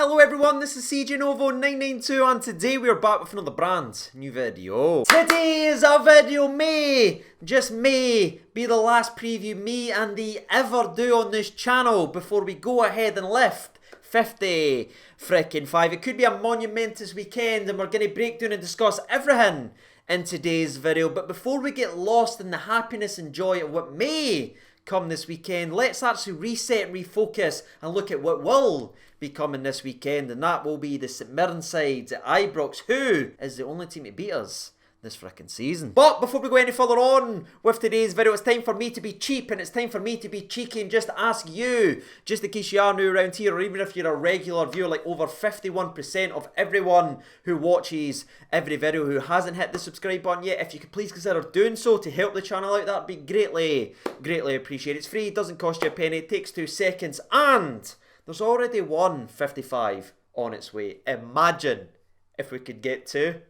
Hello everyone, this is CJ Novo 992 and today we are back with another brand new video. Today's a video just may be the last preview me and the ever do on this channel before we go ahead and lift 50 frickin' 5. It could be a monumentous weekend and we're going to break down and discuss everything in today's video. But before we get lost in the happiness and joy of what may come this weekend, let's actually reset and refocus and look at what will be coming this weekend, and that will be the St Mirren side at Ibrox, who is the only team to beat us this frickin' season. But before we go any further on with today's video, it's time for me to be cheap and it's time for me to be cheeky and just ask you, just in case you are new around here or even if you're a regular viewer, like over 51% of everyone who watches every video who hasn't hit the subscribe button yet, if you could please consider doing so to help the channel out, that'd be greatly appreciated. It's free, it doesn't cost you a penny, it takes 2 seconds, and there's already 155 on its way. Imagine if we could get to...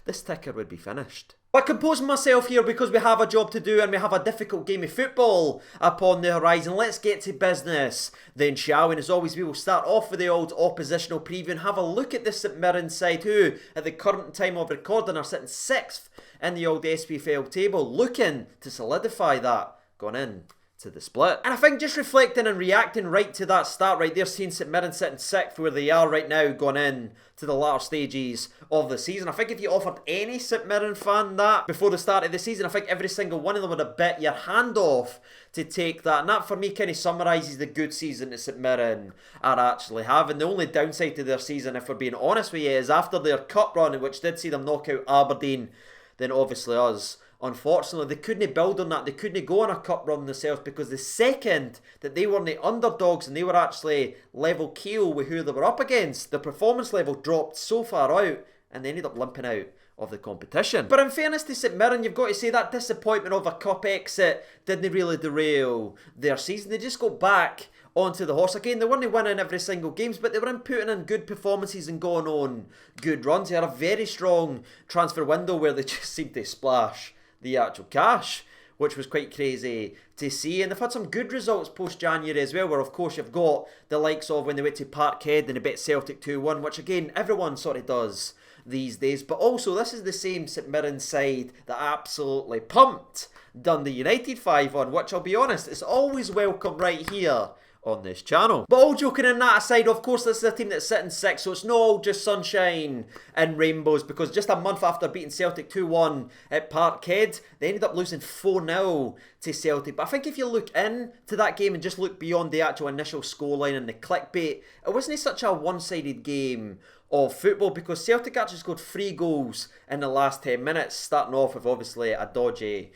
this ticker would be finished. But composing myself here because we have a job to do and we have a difficult game of football upon the horizon. Let's get to business then, shall we? And as always, we will start off with the old oppositional preview and have a look at the St Mirren side, who at the current time of recording are sitting 6th in the old spfl table, looking to solidify that going in to the split. And I think just reflecting and reacting right to that start right there, seeing St Mirren sitting 6th where they are right now going in to the latter stages of the season. I think if you offered any St Mirren fan that before the start of the season, I think every single one of them would have bit your hand off to take that. And that for me kind of summarises the good season that St Mirren are actually having. The only downside to their season, if we're being honest with you, is after their cup run, which did see them knock out Aberdeen, then obviously us. Unfortunately, they couldn't build on that. They couldn't go on a cup run themselves because the second that they were the underdogs and they were actually level keel with who they were up against, the performance level dropped so far out and they ended up limping out of the competition. But in fairness to St Mirren, you've got to say that disappointment of a cup exit didn't really derail their season. They just got back onto the horse again. They weren't winning every single games, but they were putting in good performances and going on good runs. They had a very strong transfer window where they just seemed to splash the actual cash, which was quite crazy to see. And they've had some good results post-January as well, where of course you've got the likes of when they went to Parkhead and they beat Celtic 2-1, which again, everyone sort of does these days. But also, this is the same St Mirren side that absolutely pumped Dundee United 5-1, which I'll be honest, it's always welcome right here on this channel. But all joking and that aside, of course this is a team that's sitting 6th, so it's not all just sunshine and rainbows, because just a month after beating Celtic 2-1 at Parkhead, they ended up losing 4-0 to Celtic. But I think if you look into that game and just look beyond the actual initial scoreline and the clickbait, it wasn't such a one-sided game of football, because Celtic actually scored 3 goals in the last 10 minutes, starting off with obviously a dodgy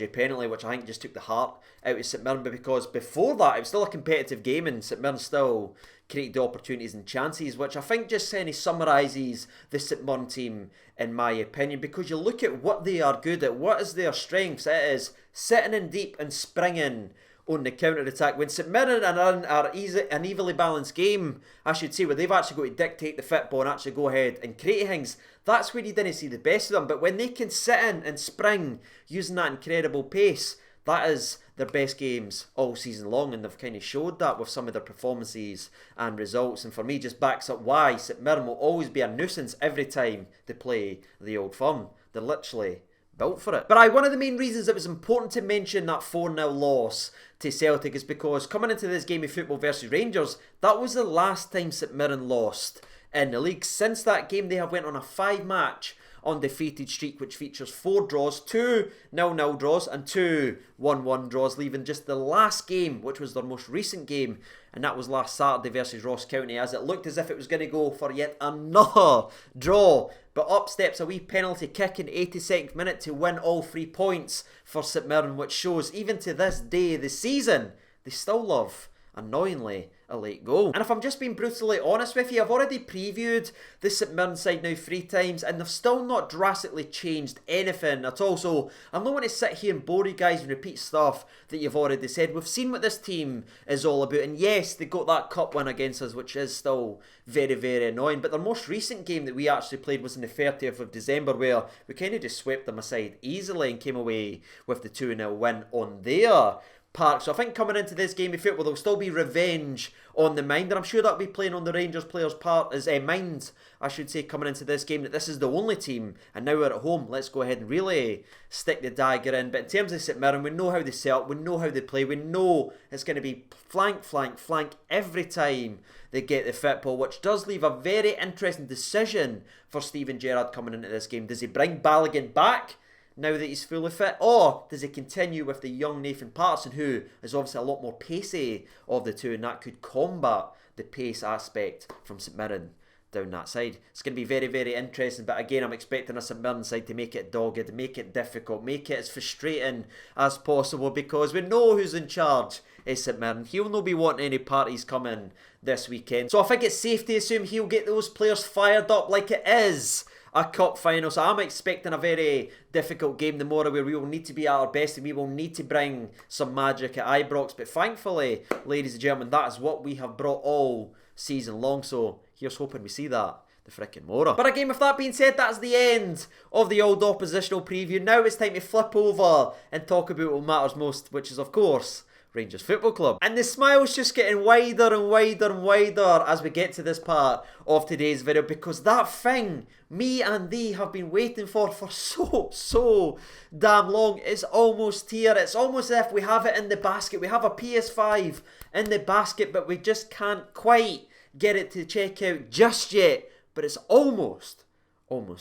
penalty, which I think just took the heart out of St Mirren. But because before that it was still a competitive game and St Mirren still created the opportunities and chances, which I think just kind of summarises the St Mirren team in my opinion, because you look at what they are good at, what is their strengths. It is sitting in deep and springing on the counter-attack. When St Mirren are an evenly balanced game, I should say, where they've actually got to dictate the football and actually go ahead and create things, that's where you didn't see the best of them. But when they can sit in and spring using that incredible pace, that is their best games all season long, and they've kind of showed that with some of their performances and results. And for me, just backs up why St Mirren will always be a nuisance every time they play the Old Firm. They're literally built for it. But one of the main reasons it was important to mention that 4-0 loss to Celtic is because coming into this game of football versus Rangers, that was the last time St Mirren lost in the league. Since that game, they have went on a 5-match undefeated streak, which features 4 draws, 2 0-0 draws and 2 1-1 draws, leaving just the last game, which was their most recent game, and that was last Saturday versus Ross County, as it looked as if it was going to go for yet another draw. But up steps a wee penalty kick in 82nd minute to win all 3 points for St Mirren, which shows even to this day of the season, they still love, annoyingly, a late goal. And if I'm just being brutally honest with you, I've already previewed the St Mirren side now 3 times and they've still not drastically changed anything at all. So I'm not going to sit here and bore you guys and repeat stuff that you've already said. We've seen what this team is all about, and yes, they got that cup win against us, which is still very annoying. But their most recent game that we actually played was on the 30th of December, where we kind of just swept them aside easily and came away with the 2-0 win on there. Park. So I think coming into this game of football, there'll still be revenge on the mind, and I'm sure that'll be playing on the Rangers players' part as mind, I should say, coming into this game, that this is the only team, and now we're at home, let's go ahead and really stick the dagger in. But in terms of St Mirren, we know how they set up, we know how they play, we know it's going to be flank, flank, flank every time they get the football, which does leave a very interesting decision for Steven Gerrard coming into this game. Does he bring Balogun back now that he's fully fit, or does he continue with the young Nathan Patterson, who is obviously a lot more pacey of the two, and that could combat the pace aspect from St Mirren down that side? It's going to be very, very interesting, but again, I'm expecting a St Mirren side to make it dogged, make it difficult, make it as frustrating as possible, because we know who's in charge is St Mirren. He'll not be wanting any parties coming this weekend, so I think it's safe to assume he'll get those players fired up like it is a cup final. So I'm expecting a very difficult game tomorrow, where we will need to be at our best and we will need to bring some magic at Ibrox. But thankfully, ladies and gentlemen, that is what we have brought all season long. So here's hoping we see that the frickin' Mora. But again, with that being said, that's the end of the old oppositional preview. Now it's time to flip over and talk about what matters most, which is, of course, Rangers Football Club. And the smile's just getting wider and wider and wider as we get to this part of today's video, because that thing me and thee have been waiting for so damn long is almost here. It's almost as if we have it in the basket. We have a PS5 in the basket, but we just can't quite get it to check out just yet. But it's almost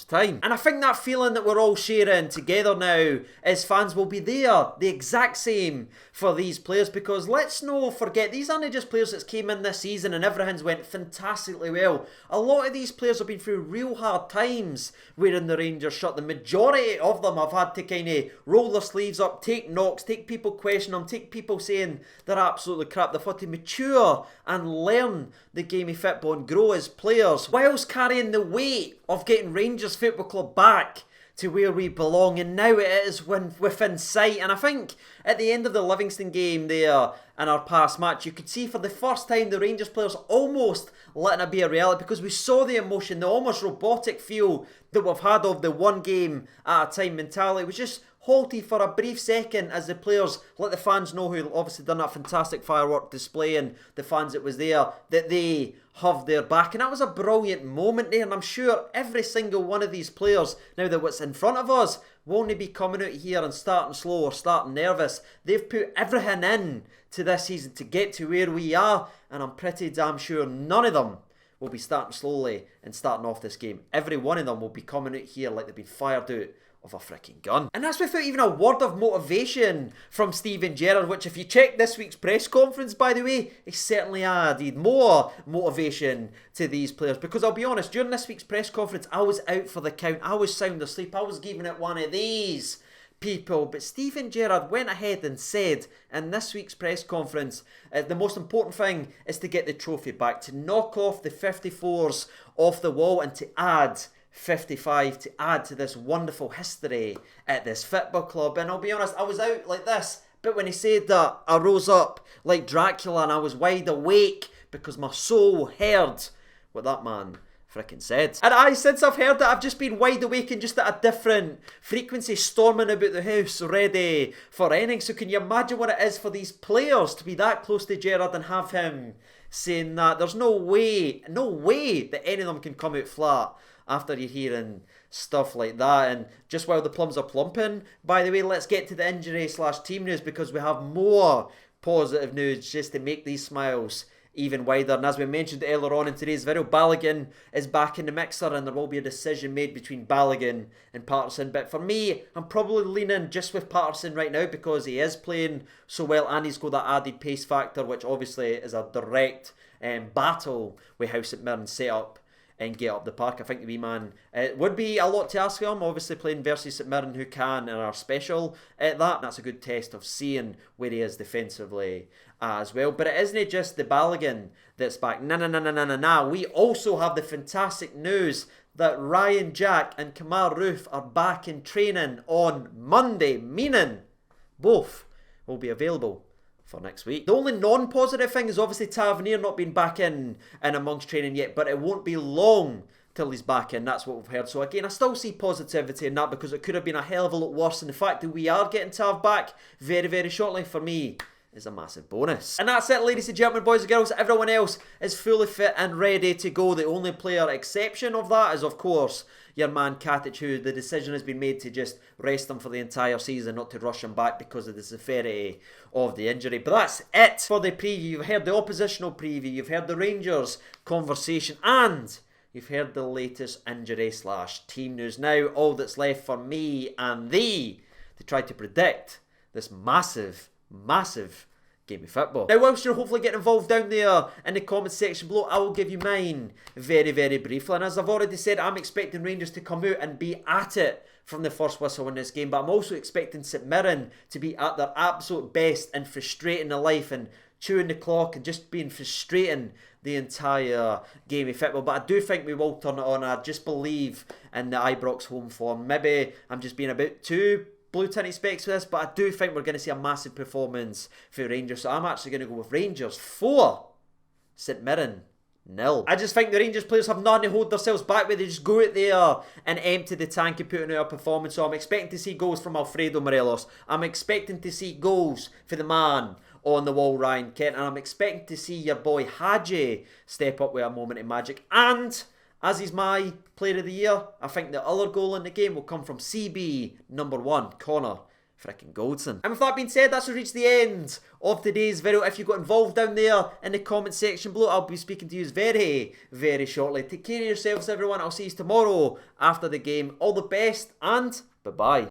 time. And I think that feeling that we're all sharing together now as fans will be there, the exact same for these players, because let's not forget, these aren't just players that came in this season and everything's went fantastically well. A lot of these players have been through real hard times wearing the Rangers shirt. The majority of them have had to kind of roll their sleeves up, take knocks, take people questioning them, take people saying they're absolutely crap. They've had to mature and learn the game of football and grow as players, whilst carrying the weight of getting Rangers Football Club back to where we belong, and now it is within sight. And I think at the end of the Livingston game there in our past match, you could see for the first time the Rangers players almost letting it be a reality, because we saw the emotion, the almost robotic feel that we've had of the one game at a time mentality was just halted for a brief second as the players let the fans know, who obviously done that fantastic firework display, and the fans that was there, that they have their back. And that was a brilliant moment there, and I'm sure every single one of these players, now that what's in front of us, won't be coming out here and starting slow or starting nervous. They've put everything in to this season to get to where we are, and I'm pretty damn sure none of them will be starting slowly and starting off this game. Every one of them will be coming out here like they've been fired out of a freaking gun. And that's without even a word of motivation from Steven Gerrard, which, if you check this week's press conference, by the way, he certainly added more motivation to these players. Because I'll be honest, during this week's press conference, I was out for the count. I was sound asleep. I was giving it one of these people. But Steven Gerrard went ahead and said in this week's press conference, the most important thing is to get the trophy back, to knock off the 54s off the wall, and to add 55 to add to this wonderful history at this football club. And I'll be honest, I was out like this, but when he said that, I rose up like Dracula and I was wide awake, because my soul heard what that man frickin' said. And since I've heard that, I've just been wide awake and just at a different frequency, storming about the house ready for anything. So can you imagine what it is for these players to be that close to Gerrard and have him saying that? There's no way that any of them can come out flat after you're hearing stuff like that. And just while the plums are plumping, by the way, let's get to the injury/team news, because we have more positive news just to make these smiles even wider. And as we mentioned earlier on in today's video, Balogun is back in the mixer, and there will be a decision made between Balogun and Patterson. But for me, I'm probably leaning just with Patterson right now, because he is playing so well and he's got that added pace factor, which obviously is a direct battle with how St Mirren set up and get up the park. I think the wee man, it would be a lot to ask of him, obviously playing versus St Mirren, who can and are special at that. That's a good test of seeing where he is defensively as well. But it isn't just the Balogun that's back. Nah. We also have the fantastic news that Ryan Jack and Kamar Roof are back in training on Monday, meaning both will be available for next week. The only non-positive thing is obviously Tavernier not being back in amongst training yet, but it won't be long till he's back in. That's what we've heard. So again, I still see positivity in that, because it could have been a hell of a lot worse. And the fact that we are getting Tav back very, very shortly, for me, is a massive bonus. And that's it, ladies and gentlemen, boys and girls. Everyone else is fully fit and ready to go. The only player exception of that is, of course, your man Katic, who the decision has been made to just rest him for the entire season, not to rush him back because of the severity of the injury. But that's it for the preview. You've heard the oppositional preview, you've heard the Rangers conversation, and you've heard the latest injury / team news. Now all that's left for me and thee to try to predict this massive game of football. Now, whilst you're hopefully getting involved down there in the comment section below, I will give you mine very briefly. And as I've already said, I'm expecting Rangers to come out and be at it from the first whistle in this game, but I'm also expecting St Mirren to be at their absolute best and frustrating the life and chewing the clock and just being frustrating the entire game of football. But I do think we will turn it on. I just believe in the Ibrox home form. Maybe I'm just being a bit too blue tinted specs for this, but I do think we're going to see a massive performance for Rangers. So I'm actually going to go with Rangers 4, St Mirren 0. I just think the Rangers players have nothing to hold themselves back with. They just go out there and empty the tank and put in a performance. So I'm expecting to see goals from Alfredo Morelos. I'm expecting to see goals for the man on the wall, Ryan Kent. And I'm expecting to see your boy Hadji step up with a moment of magic. And as he's my player of the year, I think the other goal in the game will come from CB number 1, Connor frickin' Goldson. And with that being said, that's reached the end of today's video. If you got involved down there in the comment section below, I'll be speaking to you very shortly. Take care of yourselves, everyone. I'll see you tomorrow after the game. All the best and bye-bye.